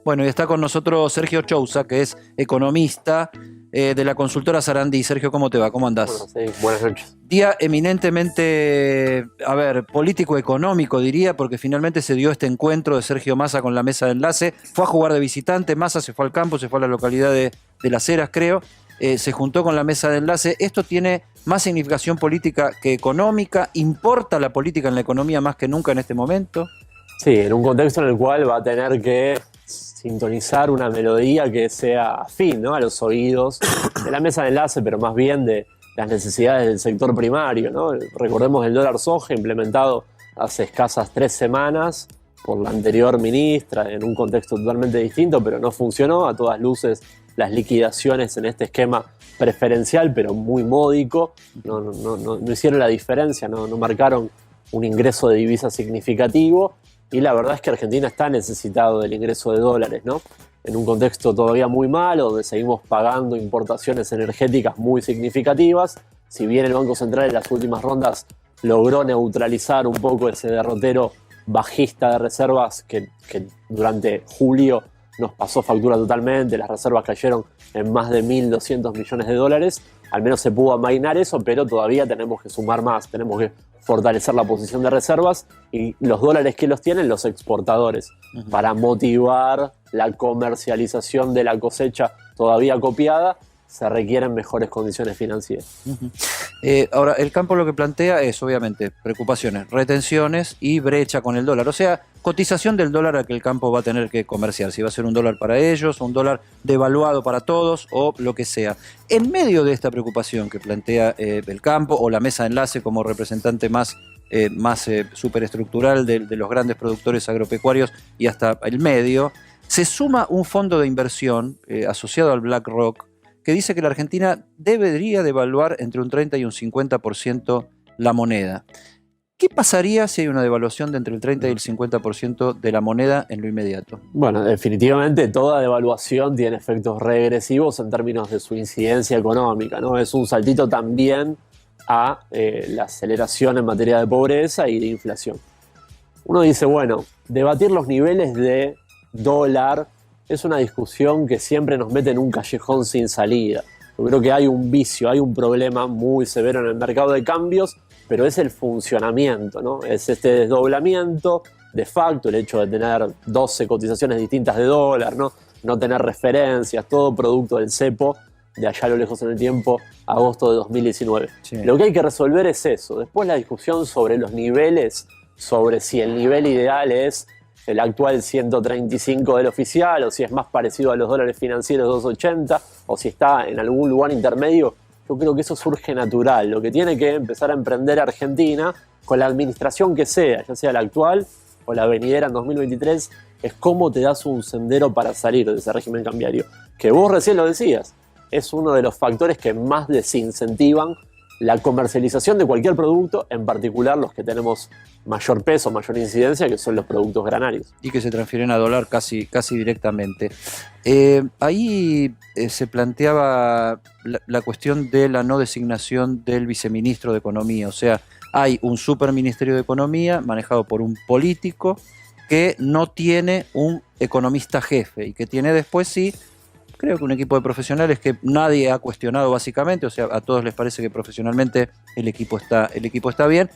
Bueno, y está con nosotros Sergio Chousa, que es economista de la consultora Sarandí. Sergio, ¿cómo te va? ¿Cómo Bueno, andás? sí, buenas noches. Día eminentemente, político-económico diría, porque finalmente se dio este encuentro de Sergio Massa con la mesa de enlace. Fue a jugar de visitante, Massa se fue al campo, se fue a la localidad de Las Heras, creo. Se juntó con la mesa de enlace. Esto tiene más significación política que económica. ¿Importa la política en la economía más que nunca en este momento? Sí, en un contexto en el cual va a tener que sintonizar una melodía que sea afín, ¿no?, a los oídos de la mesa de enlace, pero más bien de las necesidades del sector primario, ¿no? Recordemos el dólar soja implementado hace escasas 3 semanas por la anterior ministra en un contexto totalmente distinto, pero no funcionó. A todas luces, las liquidaciones en este esquema preferencial, pero muy módico, no hicieron la diferencia, no marcaron un ingreso de divisa significativo. Y la verdad es que Argentina está necesitado del ingreso de dólares, ¿no? En un contexto todavía muy malo, donde seguimos pagando importaciones energéticas muy significativas. Si bien el Banco Central en las últimas rondas logró neutralizar un poco ese derrotero bajista de reservas que durante julio nos pasó factura totalmente, las reservas cayeron en más de 1.200 millones de dólares, al menos se pudo amainar eso, pero todavía tenemos que sumar más, tenemos que fortalecer la posición de reservas y los dólares que los tienen los exportadores, para motivar la comercialización de la cosecha todavía copiada. Se requieren mejores condiciones financieras. Ahora, el campo lo que plantea es, obviamente, preocupaciones, retenciones y brecha con el dólar. O sea, cotización del dólar a que el campo va a tener que comerciar. Si va a ser un dólar para ellos, o un dólar devaluado para todos, o lo que sea. En medio de esta preocupación que plantea el campo, o la mesa de enlace como representante más superestructural de los grandes productores agropecuarios y hasta el medio, se suma un fondo de inversión asociado al BlackRock, que dice que la Argentina debería devaluar entre un 30 y un 50% la moneda. ¿Qué pasaría si hay una devaluación de entre el 30 y el 50% de la moneda en lo inmediato? Bueno, definitivamente toda devaluación tiene efectos regresivos en términos de su incidencia económica, ¿no? Es un saltito también a la aceleración en materia de pobreza y de inflación. Uno dice, bueno, debatir los niveles de dólar es una discusión que siempre nos mete en un callejón sin salida. Yo creo que hay un vicio, hay un problema muy severo en el mercado de cambios, pero es el funcionamiento, ¿no? Es este desdoblamiento de facto, el hecho de tener 12 cotizaciones distintas de dólar, no tener referencias, todo producto del cepo de allá a lo lejos en el tiempo, agosto de 2019. Sí. Lo que hay que resolver es eso. Después la discusión sobre los niveles, sobre si el nivel ideal es el actual 135 del oficial, o si es más parecido a los dólares financieros 280, o si está en algún lugar intermedio. Yo creo que eso surge natural. Lo que tiene que empezar a emprender Argentina, con la administración que sea, ya sea la actual o la venidera en 2023, es cómo te das un sendero para salir de ese régimen cambiario. Que vos recién lo decías, es uno de los factores que más desincentivan la comercialización de cualquier producto, en particular los que tenemos mayor peso, mayor incidencia, que son los productos granarios. Y que se transfieren a dólar casi directamente. Ahí se planteaba la cuestión de la no designación del viceministro de Economía. O sea, hay un superministerio de Economía manejado por un político que no tiene un economista jefe y que tiene después sí, creo que un equipo de profesionales que nadie ha cuestionado básicamente, o sea, a todos les parece que profesionalmente el equipo está bien,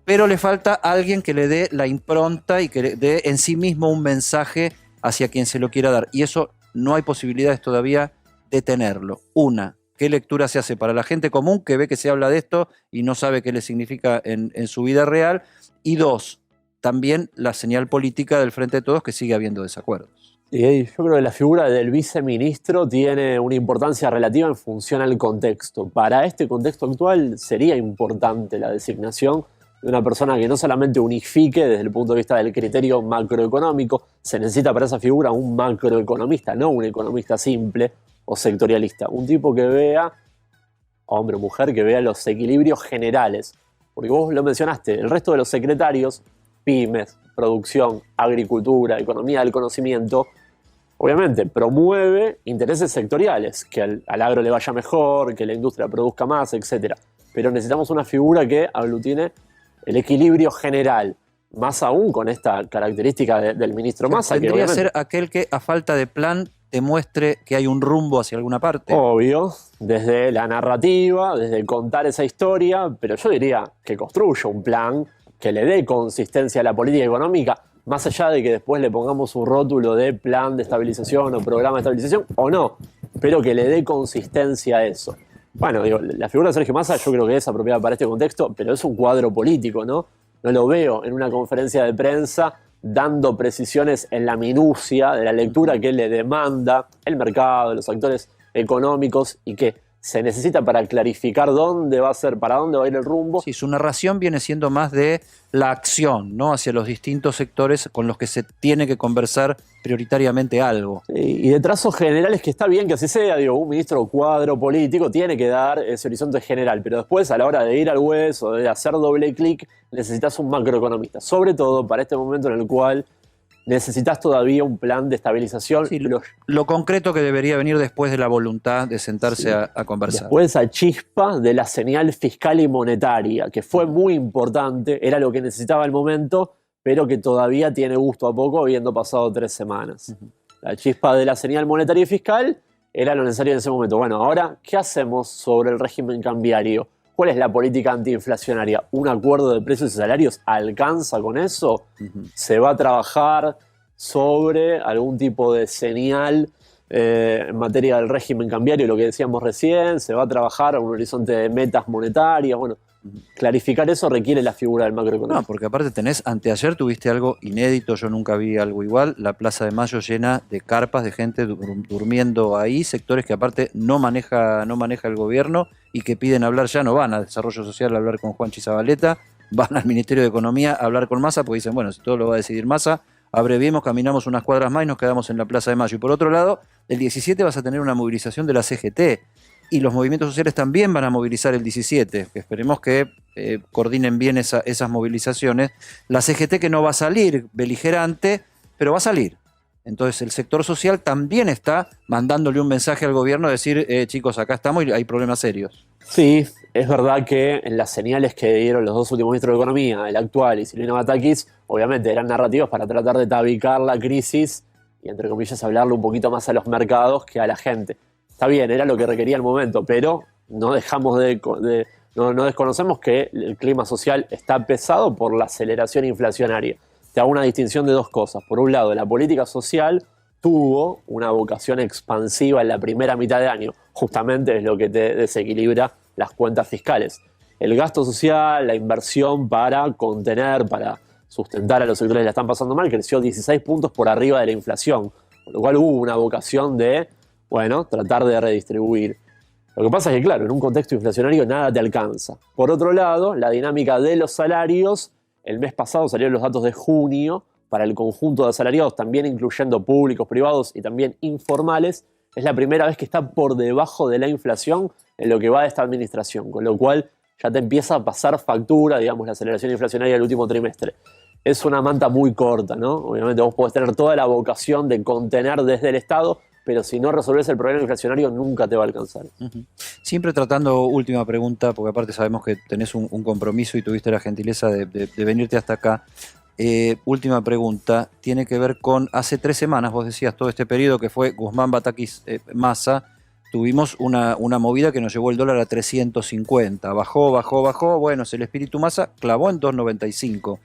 pero le falta alguien que le dé la impronta y que le dé en sí mismo un mensaje hacia quien se lo quiera dar. Y eso no hay posibilidades todavía de tenerlo. Una, ¿qué lectura se hace para la gente común que ve que se habla de esto y no sabe qué le significa en su vida real? Y dos, también la señal política del Frente de Todos, que sigue habiendo desacuerdos. Y yo creo que la figura del viceministro tiene una importancia relativa en función al contexto. Para este contexto actual sería importante la designación de una persona que no solamente unifique desde el punto de vista del criterio macroeconómico, se necesita para esa figura un macroeconomista, no un economista simple o sectorialista. Un tipo que vea, hombre o mujer, que vea los equilibrios generales. Porque vos lo mencionaste, el resto de los secretarios, pymes, producción, agricultura, economía del conocimiento, obviamente promueve intereses sectoriales, que al agro le vaya mejor, que la industria produzca más, etc. Pero necesitamos una figura que aglutine el equilibrio general, más aún con esta característica del ministro Massa. Tendría que que ser aquel que a falta de plan demuestre que hay un rumbo hacia alguna parte. Obvio, desde la narrativa, desde contar esa historia, pero yo diría que construya un plan que le dé consistencia a la política económica, más allá de que después le pongamos un rótulo de plan de estabilización o programa de estabilización o no, pero que le dé consistencia a eso. Bueno, digo, la figura de Sergio Massa yo creo que es apropiada para este contexto, pero es un cuadro político, ¿no? No lo veo en una conferencia de prensa dando precisiones en la minucia de la lectura que le demanda el mercado, los actores económicos y que se necesita para clarificar dónde va a ser, para dónde va a ir el rumbo. Sí, su narración viene siendo más de la acción, ¿no? Hacia los distintos sectores con los que se tiene que conversar prioritariamente algo. Y de trazos generales, que está bien que así sea, digo, un ministro cuadro político tiene que dar ese horizonte general, pero después a la hora de ir al hueso, de hacer doble clic, necesitas un macroeconomista, sobre todo para este momento en el cual necesitas todavía un plan de estabilización. Sí, lo concreto que debería venir después de la voluntad de sentarse a conversar. Después esa chispa de la señal fiscal y monetaria, que fue muy importante, era lo que necesitaba el momento, pero que todavía tiene gusto a poco habiendo pasado 3 semanas. La chispa de la señal monetaria y fiscal era lo necesario en ese momento. Bueno, ahora, ¿qué hacemos sobre el régimen cambiario? ¿Cuál es la política antiinflacionaria? ¿Un acuerdo de precios y salarios alcanza con eso? ¿Se va a trabajar sobre algún tipo de señal en materia del régimen cambiario, lo que decíamos recién? ¿Se va a trabajar a un horizonte de metas monetarias? Bueno, clarificar eso requiere la figura del macroeconómico. No, porque aparte anteayer tuviste algo inédito, yo nunca vi algo igual, la Plaza de Mayo llena de carpas, de gente durmiendo ahí, sectores que aparte no maneja el gobierno y que piden hablar, ya no van a Desarrollo Social a hablar con Juanchi Zabaleta, van al Ministerio de Economía a hablar con Massa, porque dicen, bueno, si todo lo va a decidir Massa, abreviemos, caminamos unas cuadras más y nos quedamos en la Plaza de Mayo. Y por otro lado, el 17 vas a tener una movilización de la CGT, y los movimientos sociales también van a movilizar el 17, que esperemos que coordinen bien esas movilizaciones. La CGT que no va a salir beligerante, pero va a salir. Entonces el sector social también está mandándole un mensaje al gobierno de decir, chicos, acá estamos y hay problemas serios. Sí, es verdad que en las señales que dieron los dos últimos ministros de Economía, el actual y Silvina Batakis, obviamente eran narrativas para tratar de tabicar la crisis y, entre comillas, hablarle un poquito más a los mercados que a la gente. Está bien, era lo que requería el momento, pero no no desconocemos que el clima social está pesado por la aceleración inflacionaria. Te hago una distinción de dos cosas. Por un lado, la política social tuvo una vocación expansiva en la primera mitad de año. Justamente es lo que te desequilibra las cuentas fiscales. El gasto social, la inversión para contener, para sustentar a los sectores que la están pasando mal, creció 16 puntos por arriba de la inflación. Con lo cual hubo una vocación de, bueno, tratar de redistribuir. Lo que pasa es que, claro, en un contexto inflacionario nada te alcanza. Por otro lado, la dinámica de los salarios, el mes pasado salieron los datos de junio para el conjunto de asalariados, también incluyendo públicos, privados y también informales, es la primera vez que está por debajo de la inflación en lo que va de esta administración, con lo cual ya te empieza a pasar factura, digamos, la aceleración inflacionaria del último trimestre. Es una manta muy corta, ¿no? Obviamente vos podés tener toda la vocación de contener desde el Estado, pero si no resolvés el problema inflacionario nunca te va a alcanzar. Siempre tratando, última pregunta, porque aparte sabemos que tenés un compromiso y tuviste la gentileza de venirte hasta acá. Última pregunta, tiene que ver con hace 3 semanas, vos decías todo este periodo que fue Guzmán, Batakis, Massa, tuvimos una movida que nos llevó el dólar a 350, bajó, bueno, el espíritu Massa clavó en 2.95.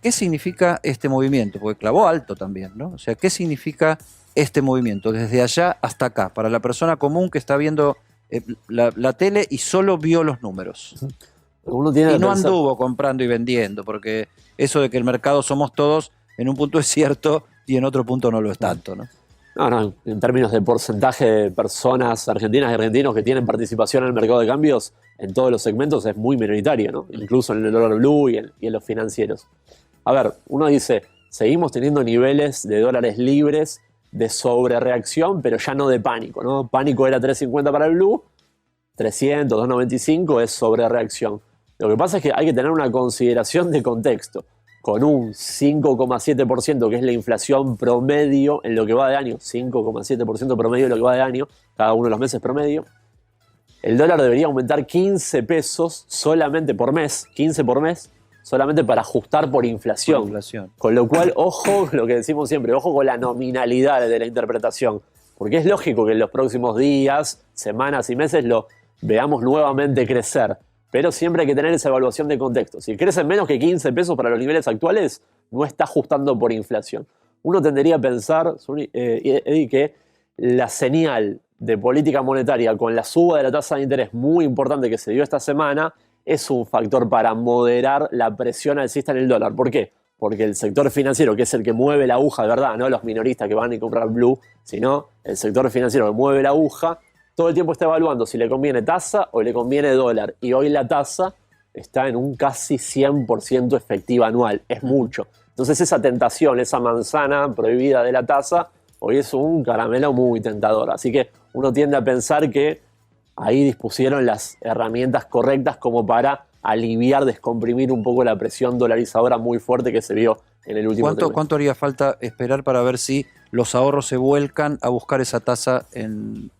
¿Qué significa este movimiento? Porque clavó alto también, ¿no? O sea, ¿qué significa este movimiento desde allá hasta acá, para la persona común que está viendo la tele y solo vio los números? Uno tiene y no anduvo comprando y vendiendo, porque eso de que el mercado somos todos, en un punto es cierto y en otro punto no lo es tanto, ¿no? No, en términos de porcentaje de personas argentinas y argentinos que tienen participación en el mercado de cambios, en todos los segmentos es muy minoritario, ¿no? Incluso en el dólar blue y en los financieros. A ver, uno dice, seguimos teniendo niveles de dólares libres de sobrereacción, pero ya no de pánico, ¿no? Pánico era 3.50 para el blue, 300, 2.95 es sobrereacción. Lo que pasa es que hay que tener una consideración de contexto. Con un 5,7% que es la inflación promedio en lo que va de año, 5,7% promedio en lo que va de año, cada uno de los meses promedio, el dólar debería aumentar 15 pesos solamente por mes, 15 por mes, solamente para ajustar por inflación. Con lo cual, ojo, lo que decimos siempre, ojo con la nominalidad de la interpretación. Porque es lógico que en los próximos días, semanas y meses lo veamos nuevamente crecer. Pero siempre hay que tener esa evaluación de contexto. Si crece menos que 15 pesos para los niveles actuales, no está ajustando por inflación. Uno tendería a pensar, Eddie, que la señal de política monetaria con la suba de la tasa de interés muy importante que se dio esta semana es un factor para moderar la presión alcista en el dólar. ¿Por qué? Porque el sector financiero, que es el que mueve la aguja de verdad, no los minoristas que van a comprar blue, sino el sector financiero que mueve la aguja, todo el tiempo está evaluando si le conviene tasa o le conviene dólar. Y hoy la tasa está en un casi 100% efectiva anual. Es mucho. Entonces esa tentación, esa manzana prohibida de la tasa, hoy es un caramelo muy tentador. Así que uno tiende a pensar que ahí dispusieron las herramientas correctas como para aliviar, descomprimir un poco la presión dolarizadora muy fuerte que se vio en el último trimestre. ¿Cuánto haría falta esperar para ver si los ahorros se vuelcan a buscar esa tasa en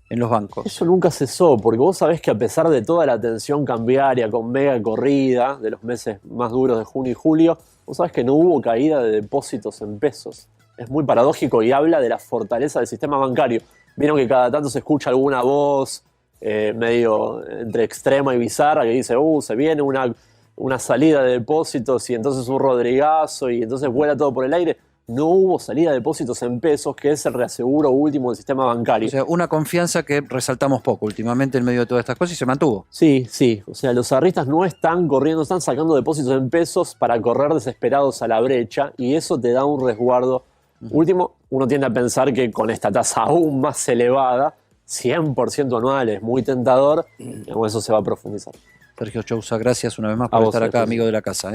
los bancos? Eso nunca cesó, porque vos sabés que a pesar de toda la tensión cambiaria con mega corrida de los meses más duros de junio y julio, vos sabés que no hubo caída de depósitos en pesos. Es muy paradójico y habla de la fortaleza del sistema bancario. Vieron que cada tanto se escucha alguna voz medio entre extrema y bizarra que dice, se viene una salida de depósitos y entonces un rodrigazo y entonces vuela todo por el aire. No hubo salida de depósitos en pesos, que es el reaseguro último del sistema bancario. O sea, una confianza que resaltamos poco últimamente en medio de todas estas cosas y se mantuvo. Sí. O sea, los ahorristas no están corriendo, están sacando depósitos en pesos para correr desesperados a la brecha y eso te da un resguardo. Último, uno tiende a pensar que con esta tasa aún más elevada, 100% anual es muy tentador, y eso se va a profundizar. Sergio Chousa, gracias una vez más por estar acá, amigo de la casa.